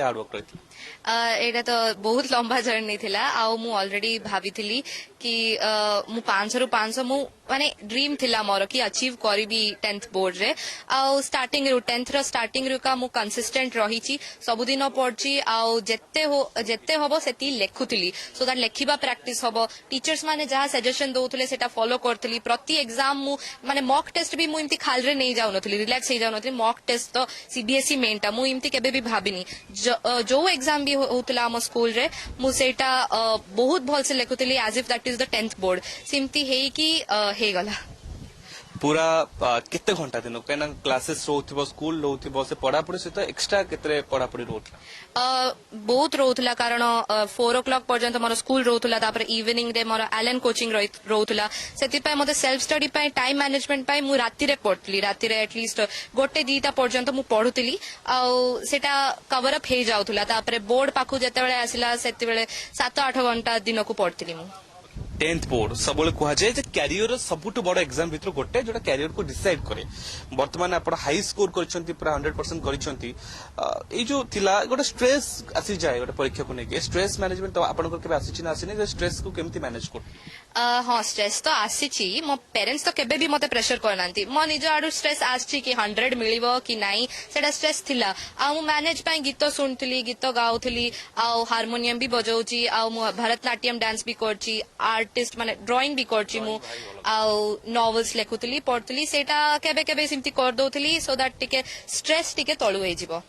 केते hard work रही? एटा तो बहुत लंबा जर्नी थिला आउ मु ऑलरेडी भाविथिली कि मु 500 रु 500 मु माने ड्रीम थिला मोर कि अचीव करिबी 10th बोर्ड रे आउ स्टार्टिंग रु 10th रो स्टार्टिंग रु का मु कंसिस्टेंट रहिची सब दिन पढची आउ जेते होबो सेती लेखुथिली सो दैट लेखिबा प्रैक्टिस होबो टीचर्स माने जहा सजेशन दोथले सेटा फॉलो करथली प्रति एग्जाम मु माने मॉक टेस्ट भी मु इमती खाल रे नहीं जाउ नथली रिलैक्स हो जाउ नथली मॉक टेस्ट तो सीबीएसई मेनटा मु इमती केबे भी भाबिनी जो एग्जाम भी होतला हम स्कूल रे मु सेटा बहुत भल से लेखुथिली as if that is the 10th board सिमती हे कि हे गला पूरा केते घंटा दिन कहीं क्लासेस रोथिबो स्कूल रोथिबो से पढ़ा पढ़ी सहित एक्स्ट्रा केते पढ़ा पढ़ी रोथला बहुत रोथला कारण 4 o'clock पर्यंत मोर स्कूल रोथला तापर इवनिंग रे मोर एलन कोचिंग रोथला सेति पय मते सेल्फ स्टडी पय टाइम मैनेजमेंट पय मु राति रे पढतली राति रे एटलीस्ट गोटे दीटा पर्यंत मु पढुतली आ सेटा कवर अप हे जाउथला तापर बोर्ड पाखु जते बेले आसिला सेति बेले 7-8 घंटा दिन को पढतली मु 10th बोर्ड सब कह जाए कैरियर सबुठ बड़ एग्जाम भितर गोटे जो कैरियर को डिसाइड करे बर्तमान आप हाई स्कोर कर पूरा 100% कर जो थिला गोटे स्ट्रेस आसी जाए गोटे परीक्षा को लेकिन स्ट्रेस मैनेजमेंट तो आपन केबे आसी ना आसीनी स्ट्रेस को केमती मैनेज कर हाँ स्ट्रेस तो आसी मो पेरेंट्स तो केबे भी मते प्रेशर करनांती मो निज आडू स्ट्रेस आसी कि 100 मिलिबो कि नाही सेटा स्ट्रेस थिला आ मु मैनेज पय गीत सुनथली गीत गाउथली आ हारमोनियम भी बजाउची आ मु भरतनाट्यम डांस भी करची आर्टिस्ट माने ड्राइंग भी करची मु आ नॉवेल्स लेखुथली पढथली सेटा केबे केबे सिमती कर दोथली सो दैट टिके स्ट्रेस टिके तळु हे जिवो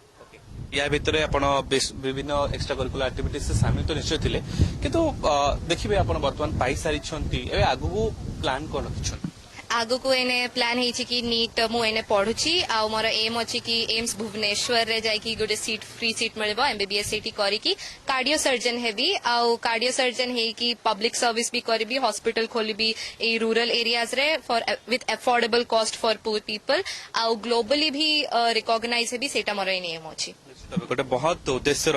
या भितर आपण विभिन्न एक्स्ट्रा करिकुलर एक्टिविटीज से शामिल तो निश्चय थिले किंतु देखिबे आपण वर्तमान पाई सारी छंती एबे आगु प्लान कोन रखछन आगु को एने प्लान हेछि कि नीट मु एने पढुची आ मोर एम अछि कि एम्स भुवनेश्वर रे जाय कि गोटे सीट फ्री सीट मिलबो एमबीबीएस सीटी करी कि कार्डियो सर्जन हेबी आ कार्डियो सर्जन हे कि पब्लिक सर्विस भी करबी हॉस्पिटल खोलिबी ए रूरल एरियाज रे for with affordable cost for poor people आ ग्लोबली भी रिकॉग्नाइज हेबी सेटा मोर एने एम अछि गोटे बहुत उद्देश्य